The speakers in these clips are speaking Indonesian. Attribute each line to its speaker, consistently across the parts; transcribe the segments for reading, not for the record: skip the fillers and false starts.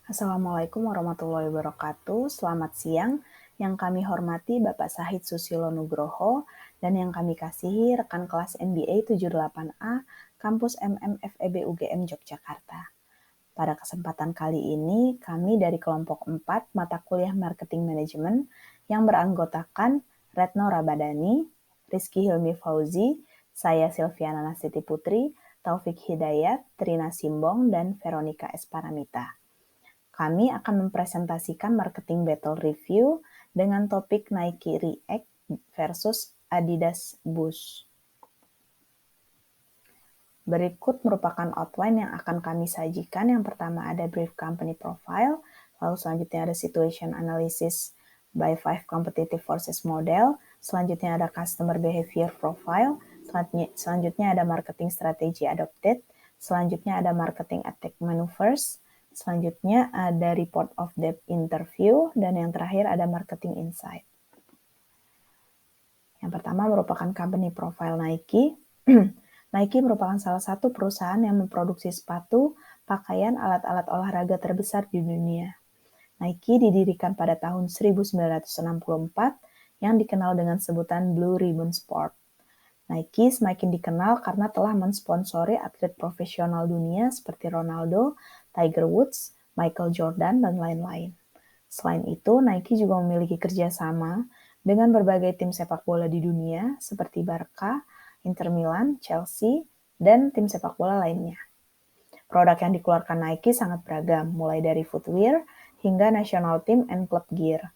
Speaker 1: Assalamualaikum warahmatullahi wabarakatuh. Selamat siang. Yang kami hormati Bapak Sahid Susilo Nugroho dan yang kami kasihi rekan kelas MBA 78A Kampus FEB UGM Yogyakarta. Pada kesempatan kali ini, kami dari kelompok 4 mata kuliah Marketing Management yang beranggotakan Retno Rabadani, Rizky Hilmi Fauzi, saya Silviana Nasiti Putri, Taufik Hidayat, Trina Simbong, dan Veronica Esparamita. Kami akan mempresentasikan marketing battle review dengan topik Nike React versus Adidas Boost. Berikut merupakan outline yang akan kami sajikan. Yang pertama ada brief company profile, lalu selanjutnya ada situation analysis by 5 competitive forces model, selanjutnya ada customer behavior profile, selanjutnya ada marketing strategy adopted, selanjutnya ada marketing attack maneuvers, selanjutnya ada report of depth interview, dan yang terakhir ada marketing insight. Yang pertama merupakan company profile Nike. Nike merupakan salah satu perusahaan yang memproduksi sepatu, pakaian, alat-alat olahraga terbesar di dunia. Nike didirikan pada tahun 1964 yang dikenal dengan sebutan Blue Ribbon Sport. Nike semakin dikenal karena telah mensponsori atlet profesional dunia seperti Ronaldo, Tiger Woods, Michael Jordan, dan lain-lain. Selain itu, Nike juga memiliki kerjasama dengan berbagai tim sepak bola di dunia seperti Barca, Inter Milan, Chelsea, dan tim sepak bola lainnya. Produk yang dikeluarkan Nike sangat beragam, mulai dari footwear hingga national team and club gear.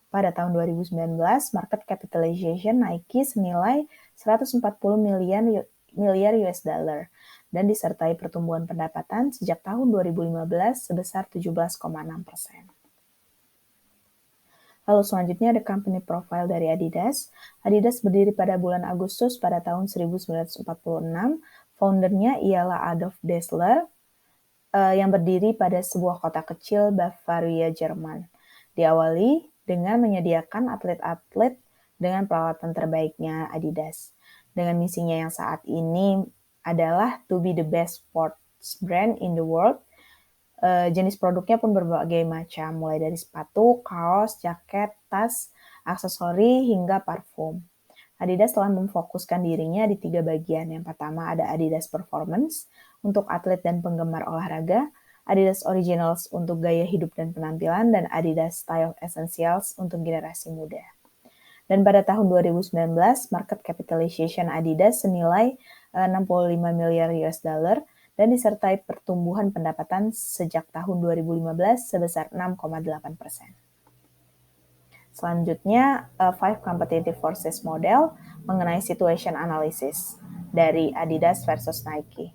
Speaker 1: Pada tahun 2019, market capitalization Nike senilai 140 miliar US dollar dan disertai pertumbuhan pendapatan sejak tahun 2015 sebesar 17,6%. Lalu selanjutnya ada company profile dari Adidas. Adidas berdiri pada bulan Agustus pada tahun 1946. Foundernya ialah Adolf Dassler yang berdiri pada sebuah kota kecil Bavaria, Jerman. Diawali dengan menyediakan atlet-atlet dengan peralatan terbaiknya Adidas. Dengan misinya yang saat ini adalah to be the best sports brand in the world. Jenis produknya pun berbagai macam, mulai dari sepatu, kaos, jaket, tas, aksesori, hingga parfum. Adidas telah memfokuskan dirinya di 3 bagian. Yang pertama ada Adidas Performance untuk atlet dan penggemar olahraga, Adidas Originals untuk gaya hidup dan penampilan, dan Adidas Style Essentials untuk generasi muda. Dan pada tahun 2019, market capitalization Adidas senilai 65 miliar US dollar dan disertai pertumbuhan pendapatan sejak tahun 2015 sebesar 6,8%. Selanjutnya, 5 competitive forces model mengenai situation analysis dari Adidas versus Nike.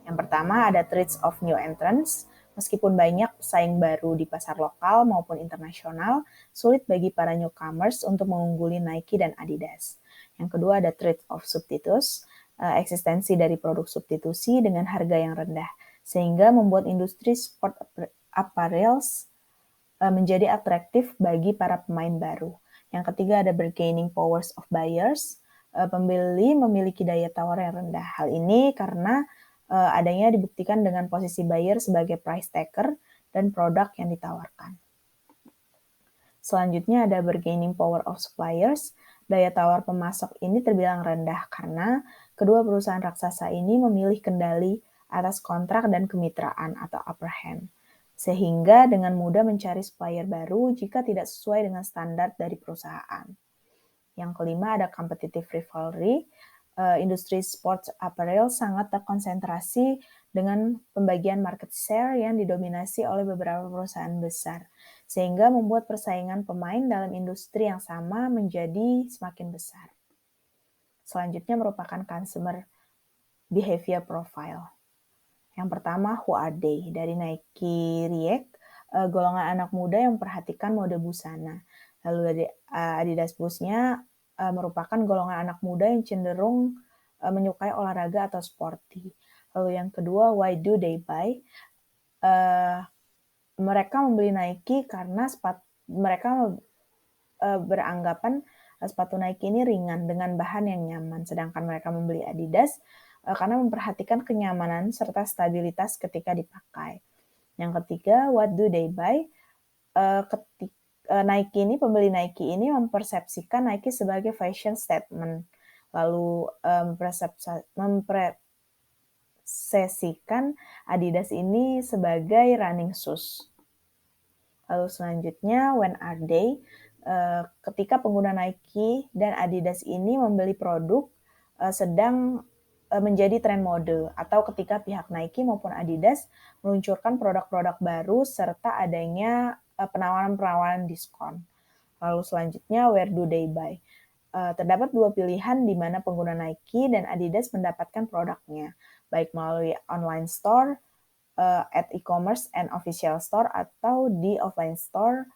Speaker 1: Yang pertama ada threats of new entrants. Meskipun banyak pesaing baru di pasar lokal maupun internasional, sulit bagi para newcomers untuk mengungguli Nike dan Adidas. Yang kedua ada threat of substitutes, eksistensi dari produk substitusi dengan harga yang rendah, sehingga membuat industri sport apparels menjadi atraktif bagi para pemain baru. Yang ketiga ada bargaining powers of buyers, pembeli memiliki daya tawar yang rendah. Hal ini karena adanya dibuktikan dengan posisi buyer sebagai price taker dan produk yang ditawarkan. Selanjutnya ada bargaining power of suppliers. Daya tawar pemasok ini terbilang rendah karena kedua perusahaan raksasa ini memilih kendali atas kontrak dan kemitraan atau upper hand, sehingga dengan mudah mencari supplier baru jika tidak sesuai dengan standar dari perusahaan. Yang kelima ada competitive rivalry. Industri sports apparel sangat terkonsentrasi dengan pembagian market share yang didominasi oleh beberapa perusahaan besar, sehingga membuat persaingan pemain dalam industri yang sama menjadi semakin besar. Selanjutnya merupakan consumer behavior profile. Yang pertama, who are they? Dari Nike React, golongan anak muda yang memperhatikan mode busana. Lalu dari Adidas Boost-nya merupakan golongan anak muda yang cenderung menyukai olahraga atau sporty. Lalu yang kedua, why do they buy? Mereka membeli Nike karena mereka beranggapan sepatu Nike ini ringan dengan bahan yang nyaman, sedangkan mereka membeli Adidas karena memperhatikan kenyamanan serta stabilitas ketika dipakai. Yang ketiga, what do they buy? Pembeli Nike ini mempersepsikan Nike sebagai fashion statement, lalu mempresesikan Adidas ini sebagai running shoes. Lalu selanjutnya, when are they? Ketika pengguna Nike dan Adidas ini membeli produk sedang menjadi tren mode, atau ketika pihak Nike maupun Adidas meluncurkan produk-produk baru serta adanya penawaran-penawaran diskon. Lalu selanjutnya, where do they buy? Terdapat dua pilihan di mana pengguna Nike dan Adidas mendapatkan produknya, baik melalui online store, at e-commerce and official store, atau di offline store,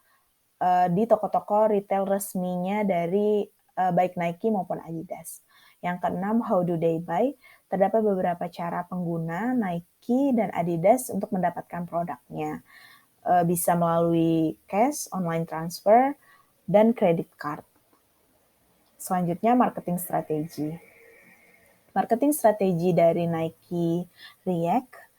Speaker 1: di toko-toko retail resminya dari baik Nike maupun Adidas. Yang keenam, how do they buy? Terdapat beberapa cara pengguna Nike dan Adidas untuk mendapatkan produknya. Bisa melalui cash, online transfer, dan credit card. Selanjutnya, marketing strategi. Marketing strategi dari Nike React.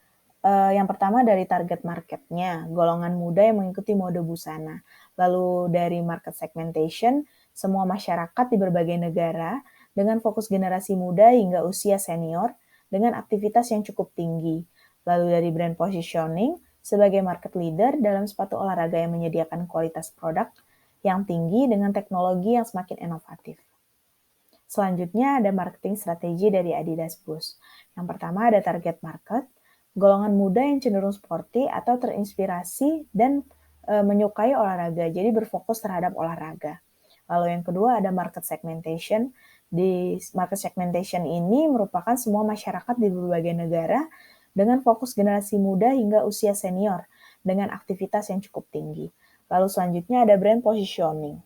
Speaker 1: Yang pertama dari target marketnya, golongan muda yang mengikuti mode busana. Lalu dari market segmentation, semua masyarakat di berbagai negara dengan fokus generasi muda hingga usia senior dengan aktivitas yang cukup tinggi. Lalu dari brand positioning, sebagai market leader dalam sepatu olahraga yang menyediakan kualitas produk yang tinggi dengan teknologi yang semakin inovatif. Selanjutnya ada marketing strategi dari Adidas Boost. Yang pertama ada target market, golongan muda yang cenderung sporty atau terinspirasi dan menyukai olahraga, jadi berfokus terhadap olahraga. Lalu yang kedua ada market segmentation. Di market segmentation ini merupakan semua masyarakat di berbagai negara dengan fokus generasi muda hingga usia senior dengan aktivitas yang cukup tinggi. Lalu selanjutnya ada brand positioning.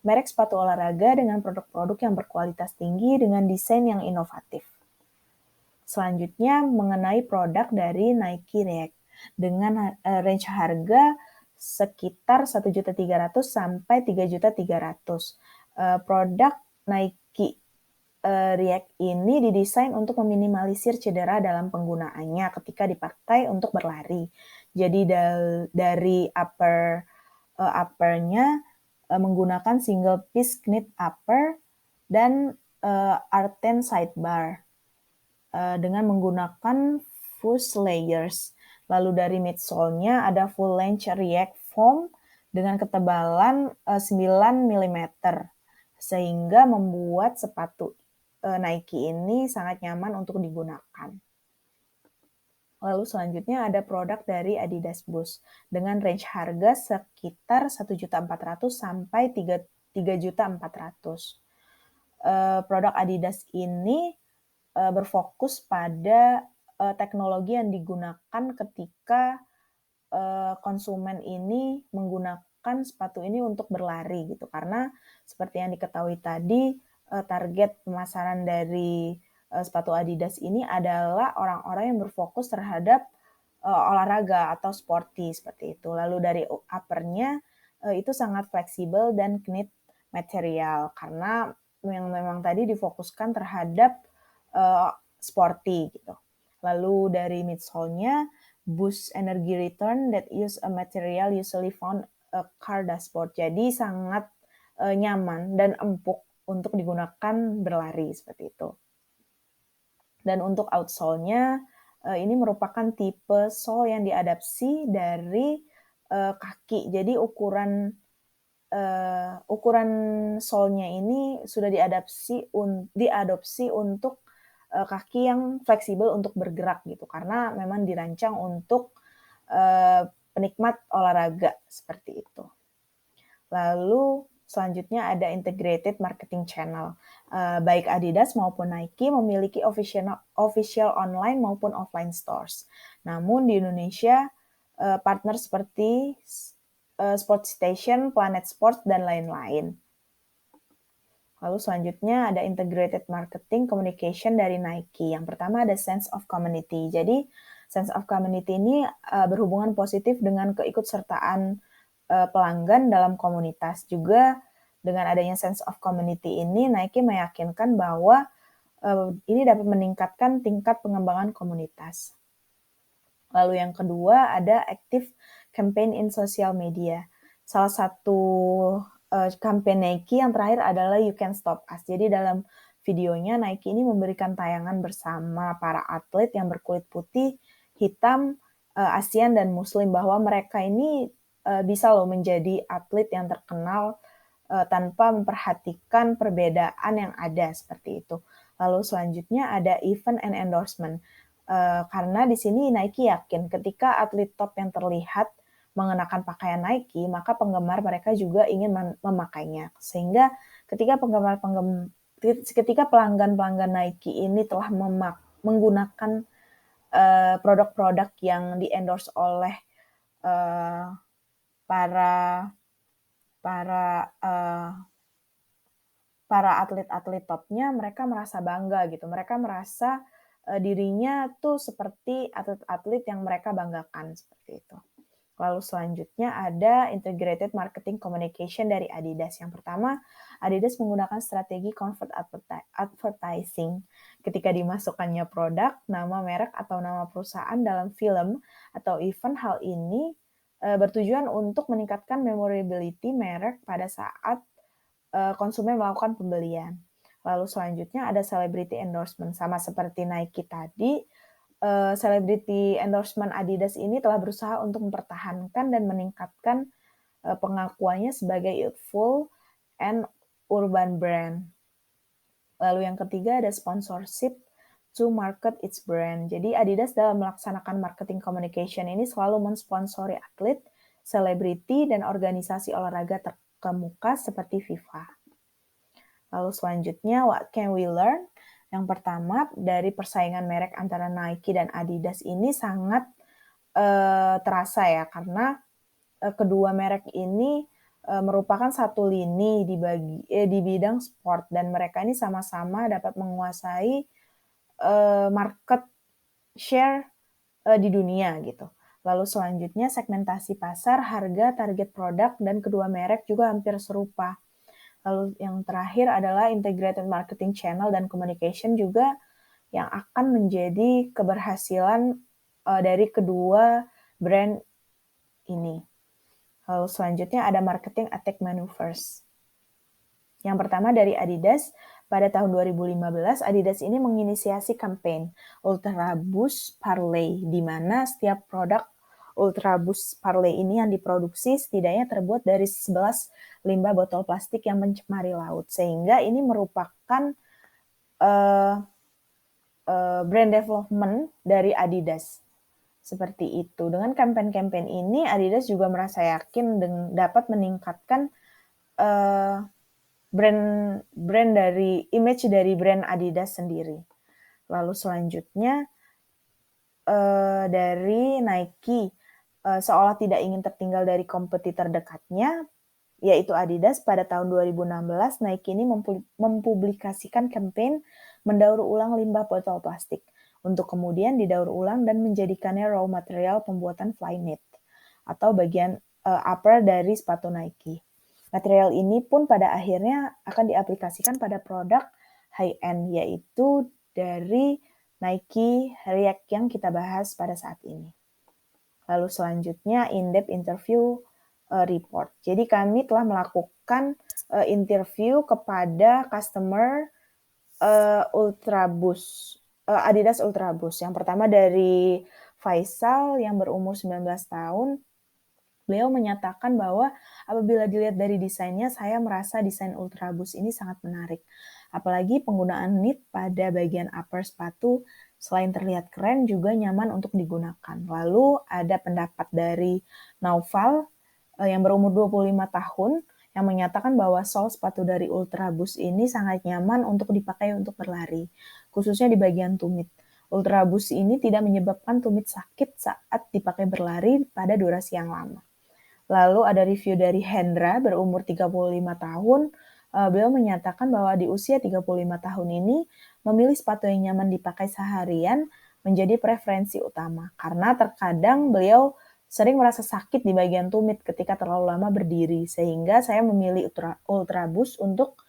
Speaker 1: Merek sepatu olahraga dengan produk-produk yang berkualitas tinggi dengan desain yang inovatif. Selanjutnya mengenai produk dari Nike React dengan range harga sekitar 1.300.000 sampai 3.300.000. Produk Nike React ini didesain untuk meminimalisir cedera dalam penggunaannya ketika dipakai untuk berlari. Jadi dari uppernya menggunakan single piece knit upper dan R10 sidebar dengan menggunakan fuzz layers. Lalu dari midsole-nya ada full length React foam dengan ketebalan 9 mm sehingga membuat sepatu Nike ini sangat nyaman untuk digunakan. Lalu selanjutnya ada produk dari Adidas Boost dengan range harga sekitar 1.400.000 sampai 3.400.000. Produk Adidas ini berfokus pada teknologi yang digunakan ketika konsumen ini menggunakan sepatu ini untuk berlari gitu. Karena seperti yang diketahui tadi, target pemasaran dari sepatu Adidas ini adalah orang-orang yang berfokus terhadap olahraga atau sporty seperti itu. Lalu dari uppernya itu sangat fleksibel dan knit material karena memang tadi difokuskan terhadap sporty gitu. Lalu dari midsole-nya boost energy return that use a material usually found a car dashboard. Jadi sangat nyaman dan empuk untuk digunakan berlari seperti itu. Dan untuk outsole-nya ini merupakan tipe sole yang diadaptasi dari kaki. Jadi ukuran sole-nya ini sudah diadopsi untuk kaki yang fleksibel untuk bergerak gitu. Karena memang dirancang untuk penikmat olahraga seperti itu. Lalu selanjutnya ada integrated marketing channel. Baik Adidas maupun Nike memiliki official online maupun offline stores. Namun di Indonesia partner seperti Sport Station, Planet Sports, dan lain-lain. Lalu selanjutnya ada integrated marketing communication dari Nike. Yang pertama ada sense of community. Jadi sense of community ini berhubungan positif dengan keikutsertaan pelanggan dalam komunitas. Juga dengan adanya sense of community ini, Nike meyakinkan bahwa ini dapat meningkatkan tingkat pengembangan komunitas. Lalu yang kedua ada active campaign in social media. Salah satu campaign Nike yang terakhir adalah You Can Stop Us. Jadi dalam videonya Nike ini memberikan tayangan bersama para atlet yang berkulit putih, hitam, ASEAN dan Muslim bahwa mereka ini bisa loh menjadi atlet yang terkenal tanpa memperhatikan perbedaan yang ada seperti itu. Lalu selanjutnya ada event and endorsement. Karena di sini Nike yakin ketika atlet top yang terlihat mengenakan pakaian Nike, maka penggemar mereka juga ingin memakainya. Sehingga ketika pelanggan-pelanggan Nike ini telah menggunakan produk-produk yang di-endorse oleh para atlet-atlet topnya, mereka merasa bangga gitu. Mereka merasa dirinya tuh seperti atlet-atlet yang mereka banggakan seperti itu. Lalu selanjutnya ada integrated marketing communication dari Adidas. Yang pertama, Adidas menggunakan strategi convert advertising. Ketika dimasukkannya produk, nama merek atau nama perusahaan dalam film atau event, hal ini bertujuan untuk meningkatkan memorability merek pada saat konsumen melakukan pembelian. Lalu selanjutnya ada celebrity endorsement. Sama seperti Nike tadi, celebrity endorsement Adidas ini telah berusaha untuk mempertahankan dan meningkatkan pengakuannya sebagai youthful and urban brand. Lalu yang ketiga ada sponsorship to market its brand. Jadi Adidas dalam melaksanakan marketing communication ini selalu mensponsori atlet, selebriti, dan organisasi olahraga terkemuka seperti FIFA. Lalu selanjutnya, what can we learn? Yang pertama, dari persaingan merek antara Nike dan Adidas ini sangat terasa ya, karena kedua merek ini merupakan satu lini di bidang sport, dan mereka ini sama-sama dapat menguasai market share di dunia gitu. Lalu selanjutnya, segmentasi pasar, harga, target produk, dan kedua merek juga hampir serupa. Lalu yang terakhir adalah integrated marketing channel dan communication juga yang akan menjadi keberhasilan dari kedua brand ini. Lalu selanjutnya ada marketing attack maneuvers. Yang pertama dari Adidas, pada tahun 2015 Adidas ini menginisiasi campaign Ultra Boost Parley, di mana setiap produk Ultra Boost Parley ini yang diproduksi setidaknya terbuat dari 11 limbah botol plastik yang mencemari laut. Sehingga ini merupakan brand development dari Adidas. Seperti itu. Dengan campaign-campaign ini, Adidas juga merasa yakin dapat meningkatkan image dari brand Adidas sendiri. Lalu selanjutnya dari Nike, seolah tidak ingin tertinggal dari kompetitor dekatnya, yaitu Adidas. Pada tahun 2016, Nike ini mempublikasikan campaign mendaur ulang limbah botol plastik untuk kemudian didaur ulang dan menjadikannya raw material pembuatan Flyknit atau bagian upper dari sepatu Nike. Material ini pun pada akhirnya akan diaplikasikan pada produk high-end, yaitu dari Nike React yang kita bahas pada saat ini. Lalu selanjutnya in-depth interview report. Jadi kami telah melakukan interview kepada customer Adidas Ultra Boost. Yang pertama dari Faisal yang berumur 19 tahun. Beliau menyatakan bahwa apabila dilihat dari desainnya, saya merasa desain Ultra Boost ini sangat menarik. Apalagi penggunaan knit pada bagian upper sepatu selain terlihat keren juga nyaman untuk digunakan. Lalu ada pendapat dari Naufal yang berumur 25 tahun yang menyatakan bahwa sol sepatu dari Ultra Boost ini sangat nyaman untuk dipakai untuk berlari, khususnya di bagian tumit. Ultra Boost ini tidak menyebabkan tumit sakit saat dipakai berlari pada durasi yang lama. Lalu ada review dari Hendra berumur 35 tahun. Beliau menyatakan bahwa di usia 35 tahun ini, memilih sepatu yang nyaman dipakai seharian menjadi preferensi utama. Karena terkadang beliau sering merasa sakit di bagian tumit ketika terlalu lama berdiri. Sehingga saya memilih Ultra Boost untuk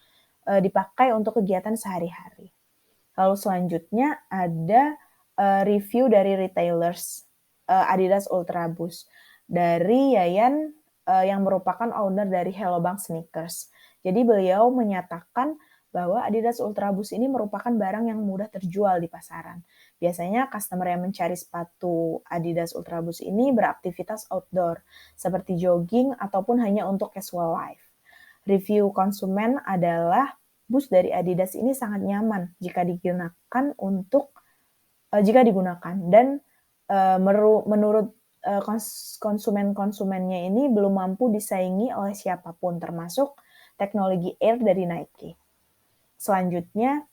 Speaker 1: dipakai untuk kegiatan sehari-hari. Lalu selanjutnya ada review dari retailers Adidas Ultra Boost dari Yayan yang merupakan owner dari Hello Bank Sneakers. Jadi beliau menyatakan bahwa Adidas Ultra Boost ini merupakan barang yang mudah terjual di pasaran. Biasanya customer yang mencari sepatu Adidas Ultra Boost ini beraktivitas outdoor, seperti jogging ataupun hanya untuk casual life. Review konsumen adalah boost dari Adidas ini sangat nyaman jika digunakan dan menurut konsumennya ini belum mampu disaingi oleh siapapun, termasuk teknologi Air dari Nike. Selanjutnya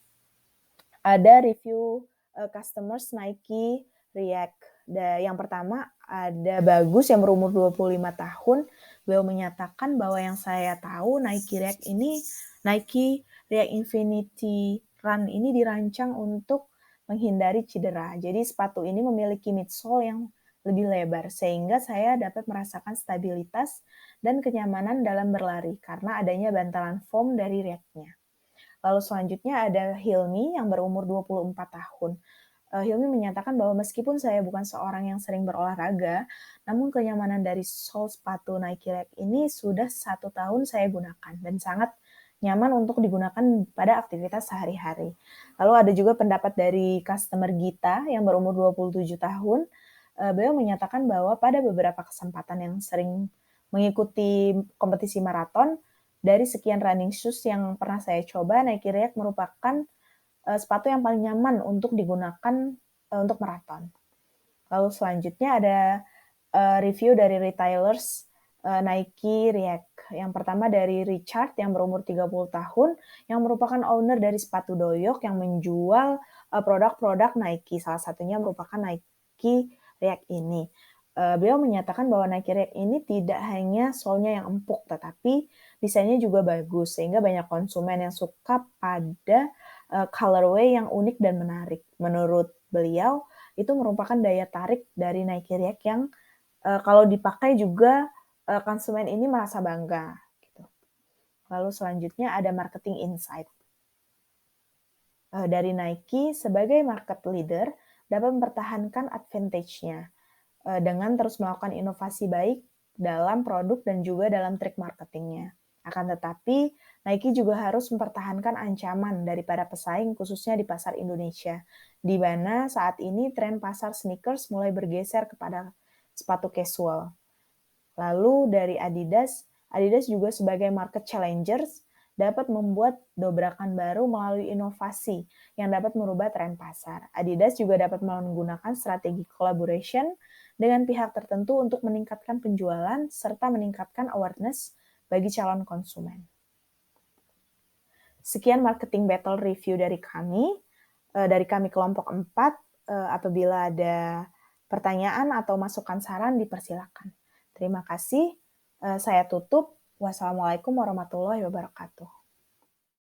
Speaker 1: ada review customers Nike React. Yang pertama ada Bagus yang berumur 25 tahun. Beliau menyatakan bahwa yang saya tahu Nike React Infinity Run ini dirancang untuk menghindari cedera. Jadi sepatu ini memiliki midsole yang lebih lebar sehingga saya dapat merasakan stabilitas dan kenyamanan dalam berlari karena adanya bantalan foam dari React-nya. Lalu selanjutnya ada Hilmi yang berumur 24 tahun. Hilmi menyatakan bahwa meskipun saya bukan seorang yang sering berolahraga, namun kenyamanan dari sol sepatu Nike React ini sudah 1 tahun saya gunakan dan sangat nyaman untuk digunakan pada aktivitas sehari-hari. Lalu ada juga pendapat dari customer Gita yang berumur 27 tahun. Beliau menyatakan bahwa pada beberapa kesempatan yang sering mengikuti kompetisi maraton, dari sekian running shoes yang pernah saya coba, Nike React merupakan sepatu yang paling nyaman untuk digunakan untuk maraton. Lalu selanjutnya ada review dari retailers Nike React. Yang pertama dari Richard yang berumur 30 tahun, yang merupakan owner dari sepatu doyok yang menjual produk-produk Nike. Salah satunya merupakan Nike React ini. Beliau menyatakan bahwa Nike React ini tidak hanya solnya yang empuk, tetapi desainnya juga bagus, sehingga banyak konsumen yang suka pada colorway yang unik dan menarik. Menurut beliau, itu merupakan daya tarik dari Nike React yang kalau dipakai juga konsumen ini merasa bangga. Gitu. Lalu selanjutnya ada marketing insight. Dari Nike sebagai market leader dapat mempertahankan advantage-nya dengan terus melakukan inovasi baik dalam produk dan juga dalam trik marketingnya. Akan tetapi, Nike juga harus mempertahankan ancaman daripada pesaing khususnya di pasar Indonesia, di mana saat ini tren pasar sneakers mulai bergeser kepada sepatu casual. Lalu dari Adidas juga sebagai market challengers dapat membuat dobrakan baru melalui inovasi yang dapat merubah tren pasar. Adidas juga dapat menggunakan strategi collaboration dengan pihak tertentu untuk meningkatkan penjualan serta meningkatkan awareness bagi calon konsumen. Sekian marketing battle review dari kami kelompok 4. Apabila ada pertanyaan atau masukan saran dipersilakan. Terima kasih. Saya tutup. Wassalamualaikum warahmatullahi wabarakatuh.